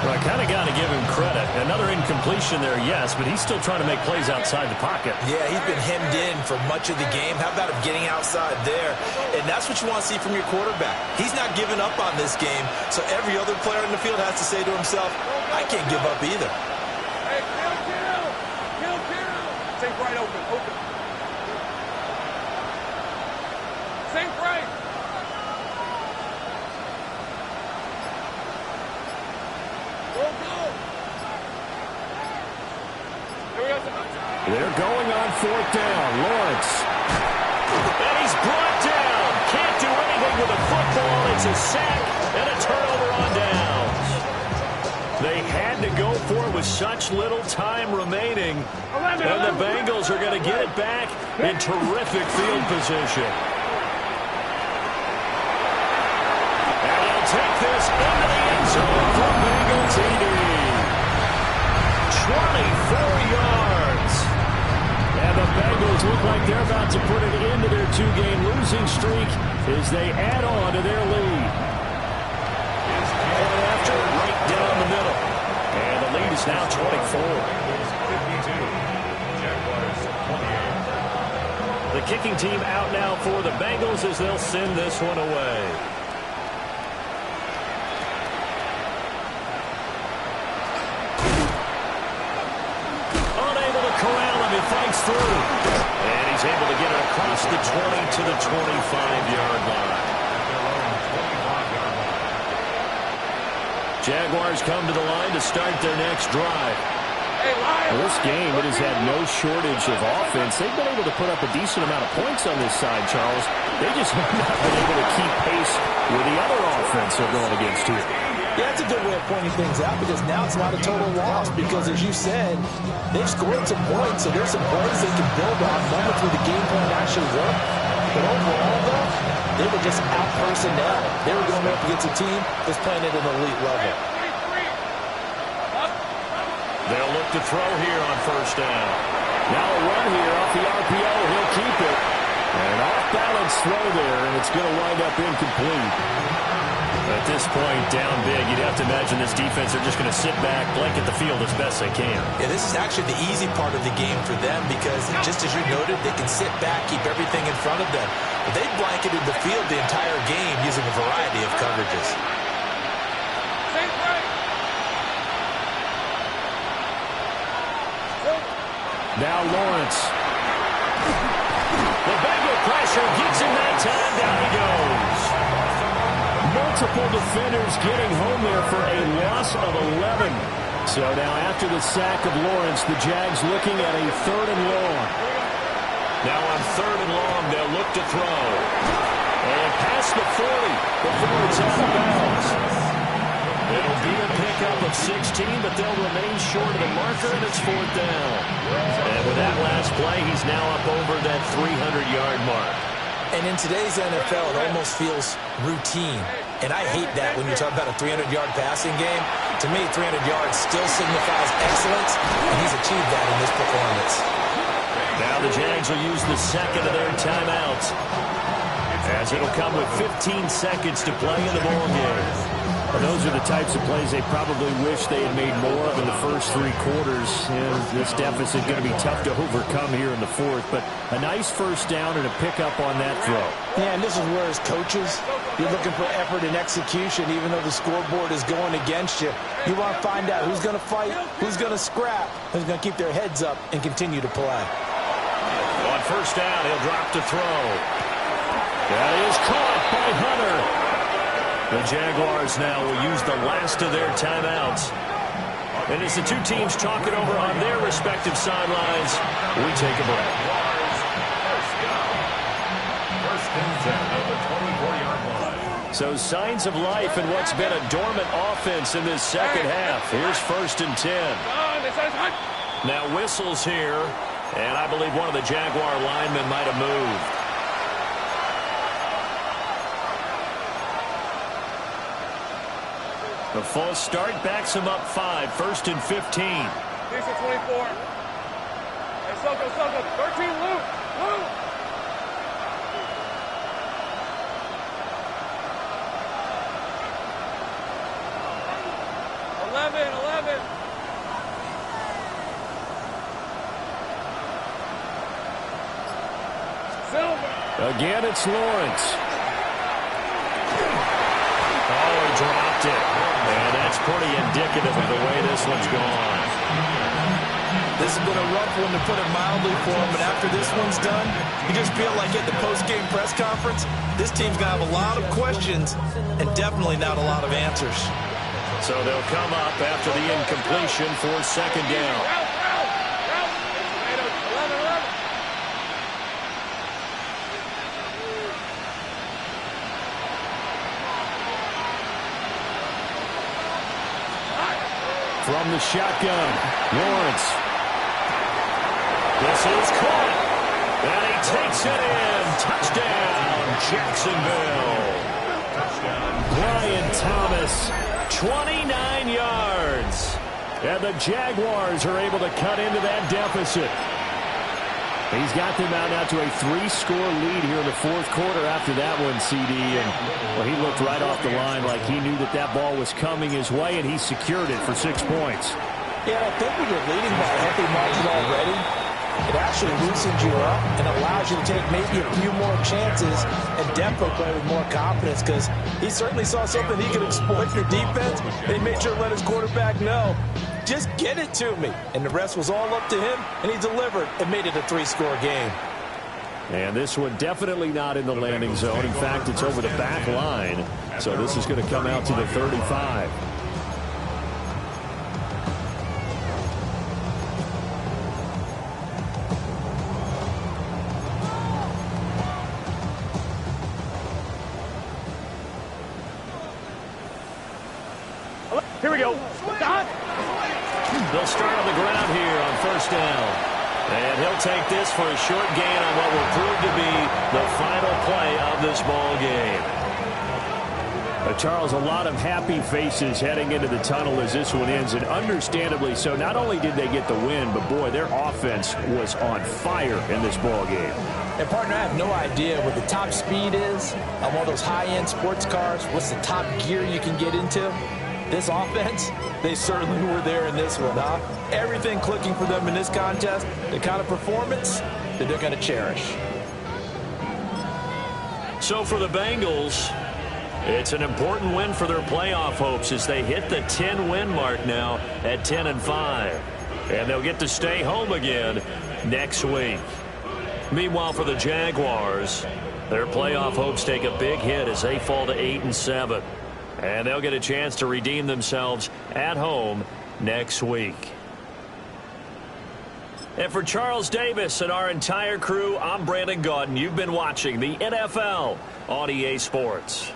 Well, I kind of got to give him credit. Another incompletion there, yes, but he's still trying to make plays outside the pocket. Yeah, he's been hemmed in for much of the game. How about him getting outside there? And that's what you want to see from your quarterback. He's not giving up on this game, so every other player in the field has to say to himself, I can't give up either. Hey, kill. Sink right open. Sink right. Go. They're going on 4th down. Lawrence. And he's brought down. Can't do anything with a football. It's a sack and a turnover on downs. They had to go for it with such little time remaining. And the Bengals are going to get it back in terrific field position. And they'll take this into the end zone for Bengal TD. 24 yards. And the Bengals look like they're about to put it into their 2-game losing streak as they add on to their lead. And after, right down the middle. And the lead is now 24. The kicking team out now for the Bengals as they'll send this one away. Fights through, and he's able to get it across the 20 to the 25-yard line. Jaguars come to the line to start their next drive. Well, this game, it has had no shortage of offense. They've been able to put up a decent amount of points on this side, Charles. They just have not been able to keep pace with the other offense they're going against here. Yeah, that's a good way of pointing things out because now it's not a total loss because, as you said, they've scored some points, so there's some plays they can build on, moments where the game plan actually worked. But overall, though, they were just out-personnel. They were going up against a team that's playing at an elite level. They'll look to throw here on 1st down. Now a run here off the RPO. He'll keep it. And an off-balance throw there, and it's going to wind up incomplete. At this point, down big, you'd have to imagine this defense are just going to sit back, blanket the field as best they can. Yeah, this is actually the easy part of the game for them because, just as you noted, they can sit back, keep everything in front of them. But they blanketed the field the entire game using a variety of coverages. Now Lawrence. The Bengal pressure gets him that time. Down he goes. Multiple defenders getting home there for a loss of 11. So now after the sack of Lawrence, the Jags looking at a 3rd and long. Now on 3rd and long, they'll look to throw. And past the 40 before it's out of bounds. It'll be a pickup of 16, but they'll remain short of the marker, and it's 4th down. And with that last play, he's now up over that 300-yard mark. And in today's NFL, it almost feels routine. And I hate that when you talk about a 300-yard passing game. To me, 300 yards still signifies excellence, and he's achieved that in this performance. Now the Jags will use the second of their timeouts, as it'll come with 15 seconds to play in the ballgame. And those are the types of plays they probably wish they had made more of in the first 3 quarters. And this deficit going to be tough to overcome here in the 4th. But a nice 1st down and a pickup on that throw. Yeah, and this is where, as coaches, you're looking for effort and execution, even though the scoreboard is going against you. You want to find out who's going to fight, who's going to scrap, who's going to keep their heads up and continue to play. On 1st down, he'll drop to throw. That is caught by Hunter. The Jaguars now will use the last of their timeouts. And as the two teams talk it over on their respective sidelines, we take a break. First and 10 at the 24-yard line. So signs of life in what's been a dormant offense in this second half. Here's 1st and 10. Now whistles here, and I believe one of the Jaguar linemen might have moved. The false start backs him up 5, 1st and 15. Decent 24. Hey, Soko, 13, Luke. 11. Silver. Again, it's Lawrence. Oh, he dropped it. And that's pretty indicative of the way this one's gone. This has been a rough one, to put it mildly, for him. But after this one's done, you just feel like at the post-game press conference, this team's going to have a lot of questions and definitely not a lot of answers. So they'll come up after the incompletion for 2nd down. Route. 11. From the shotgun, Lawrence. This is caught. And he takes it in. Touchdown, Jacksonville. Brian Thomas, 29 yards. And the Jaguars are able to cut into that deficit. He's got them out now to a 3-score lead here in the 4th quarter after that one, CD. And well, he looked right off the line like he knew that that ball was coming his way, and he secured it for 6 points. Yeah, I think when you're leading by a healthy margin already, it actually loosens you up and allows you to take maybe a few more chances and definitely play with more confidence, because he certainly saw something he could exploit your defense, and he made sure to let his quarterback know, just get it to me. And the rest was all up to him, and he delivered and made it a 3-score game. And this one definitely not in the landing zone. In fact, it's over the back line. So this is going to come out to the 35. Here we go. They'll start on the ground here on 1st down. And he'll take this for a short gain on what will prove to be the final play of this ball game. Charles, a lot of happy faces heading into the tunnel as this one ends, and understandably so. Not only did they get the win, but boy, their offense was on fire in this ball game. And partner, I have no idea what the top speed is on one of those high-end sports cars. What's the top gear you can get into? This offense, they certainly were there in this one, huh? Everything clicking for them in this contest, the kind of performance that they're going to cherish. So for the Bengals, it's an important win for their playoff hopes as they hit the 10-win mark now at 10-5. And they'll get to stay home again next week. Meanwhile, for the Jaguars, their playoff hopes take a big hit as they fall to 8-7. And they'll get a chance to redeem themselves at home next week. And for Charles Davis and our entire crew, I'm Brandon Gaudin. You've been watching the NFL on EA Sports.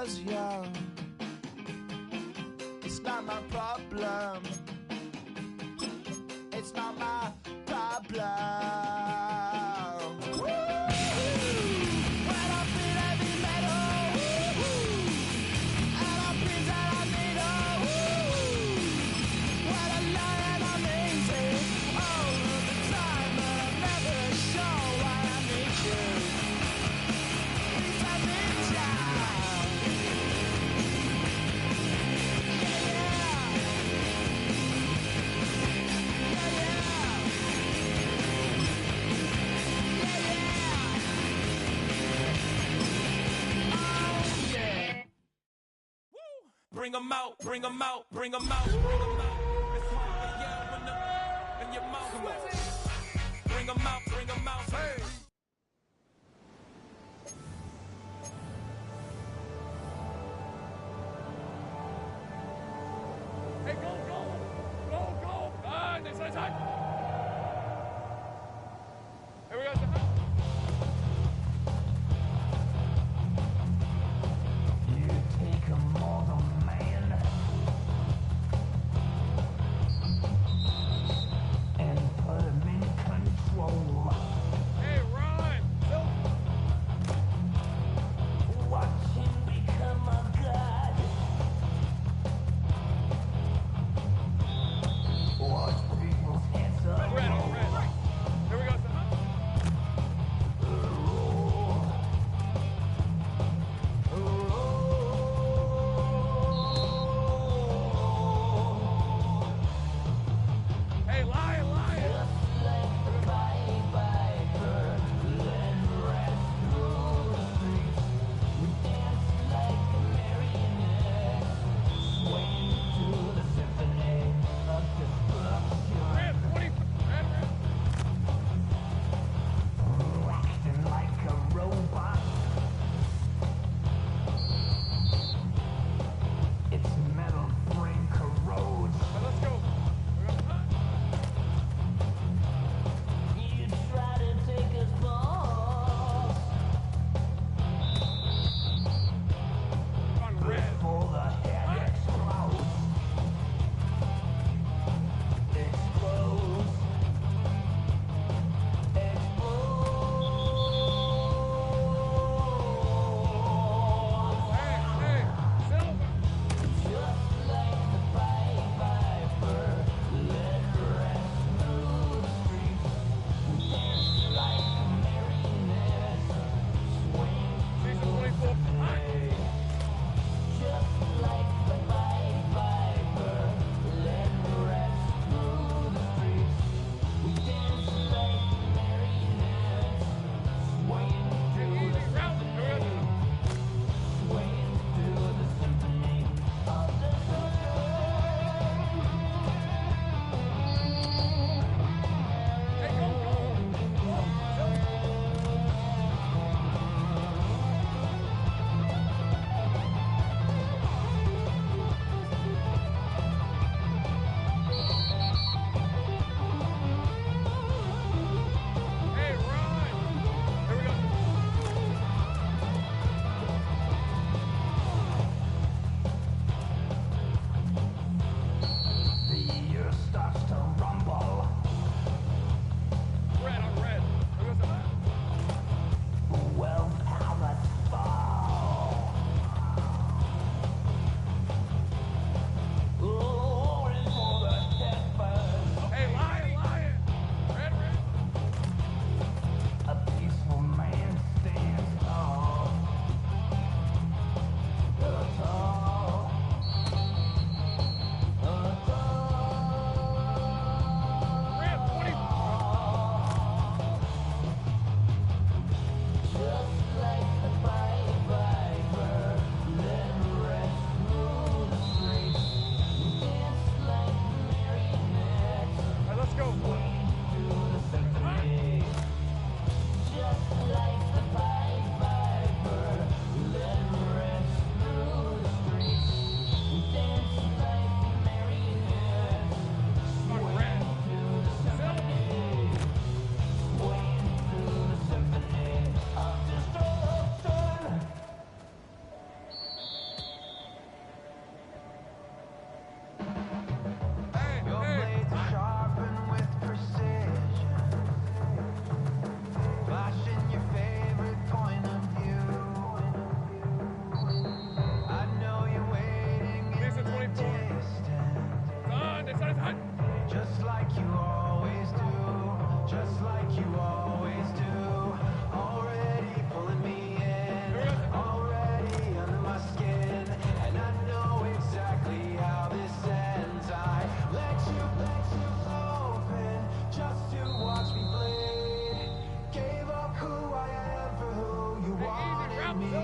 was young. It's not my problem. It's not my problem. Bring 'em out, bring 'em out, bring 'em out, bring 'em out. It's hard to yell in your mouth. Come on. Bring 'em out, bring 'em out. Hey. Hey, go, go. Go, go. Next side. Here we go. Hey,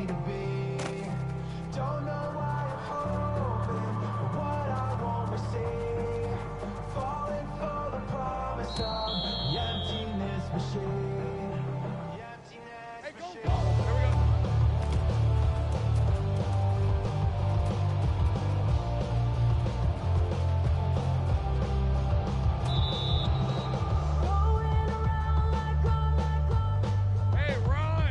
me to be. Don't know why I'm hoping for what I won't receive. Falling for the promise of the emptiness machine. The emptiness machine. Here we go. Hey, Ron.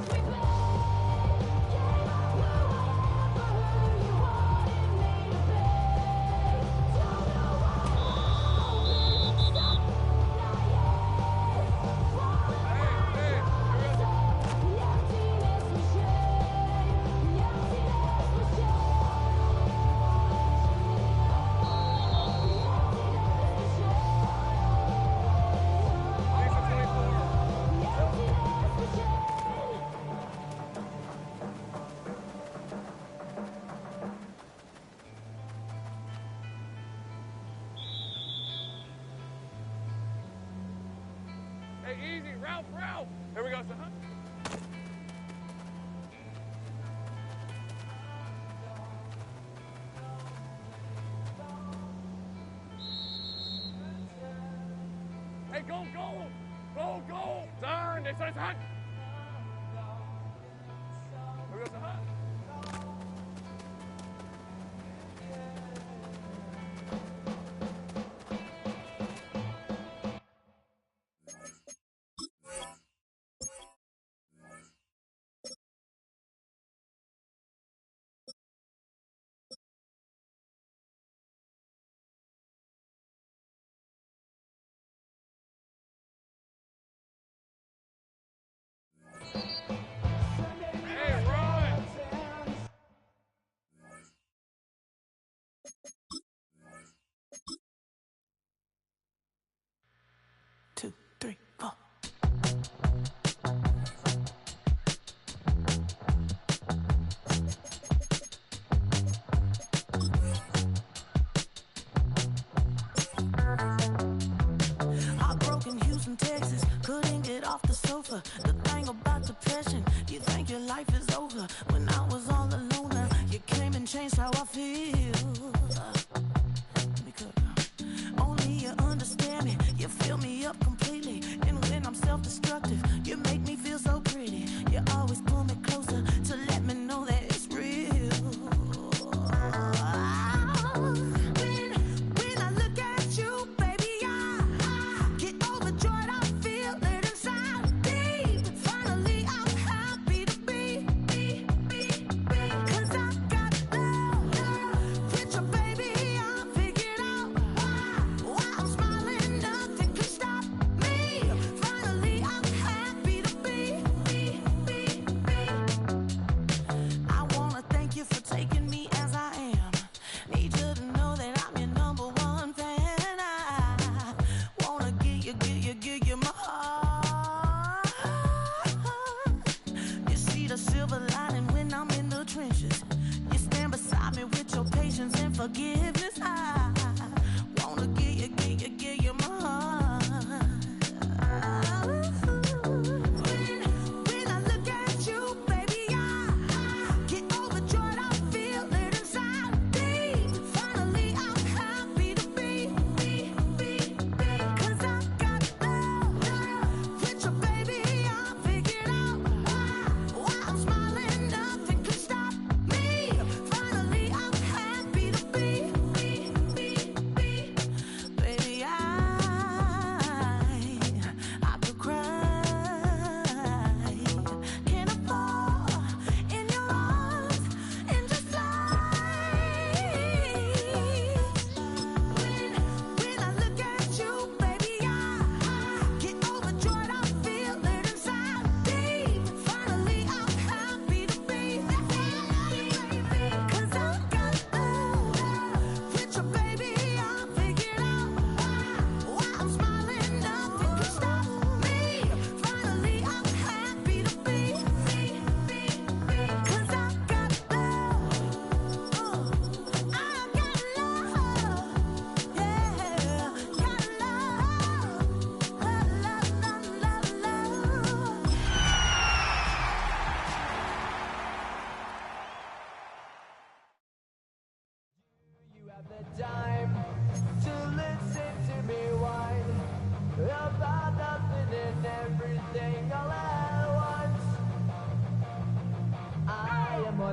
Hey, go. Hey, easy, Ralph. Here we go, son. Hey, go. Turn, they say, son. Here we go, son. Hey, Ron. 2, 3, 4. Heartbroken Houston, Texas, couldn't get off the sofa. The thing about depression, you think your life is over. When I was all alone, now you came and changed how I feel. Because only you understand me, you fill me up completely. And when I'm self-destructive, you make me feel so pretty. You always pull me closer to let me know that it's real. When I look at you, baby, I get overjoyed. I feel it inside deep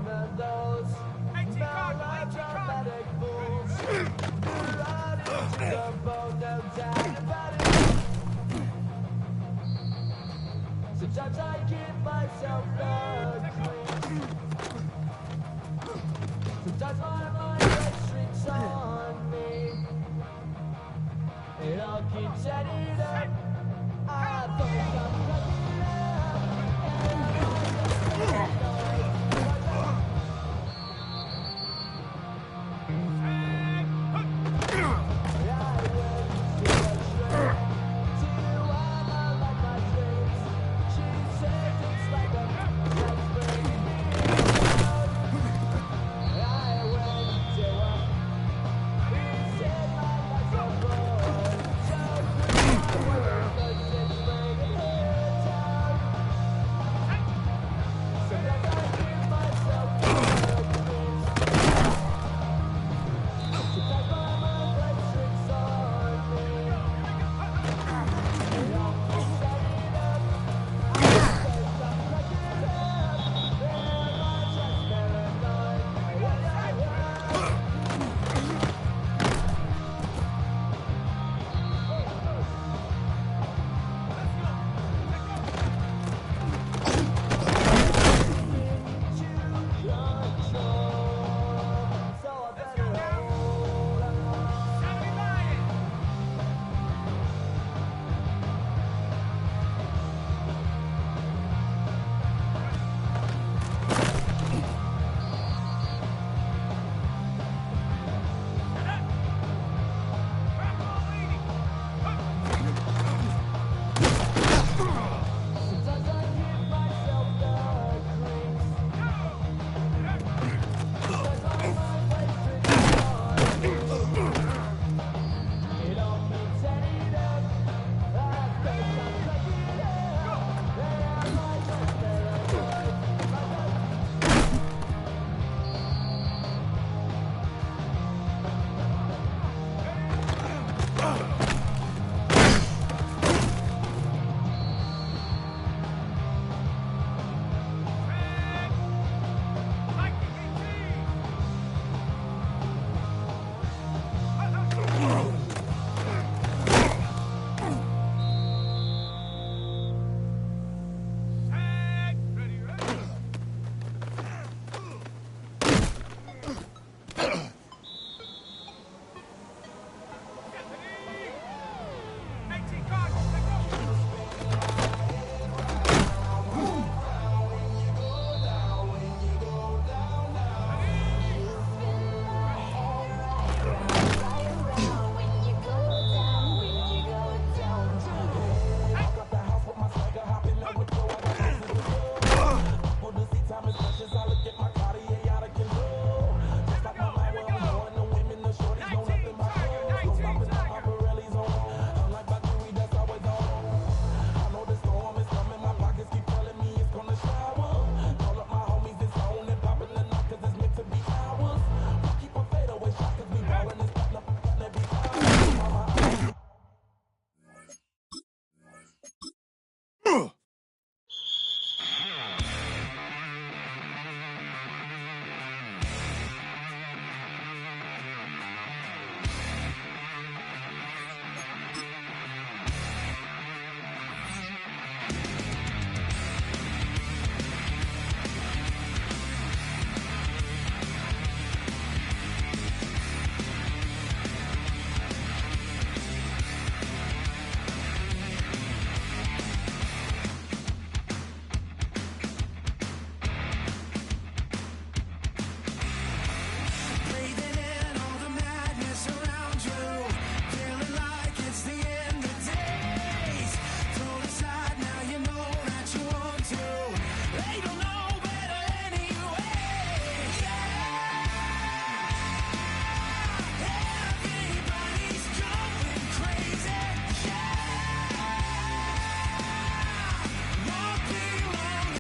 one of those melodramatic fools who run into the bone, no doubt about it. Sometimes I give myself the creeps. Sometimes my mind plays tricks on me. It all keeps adding up. I think I'm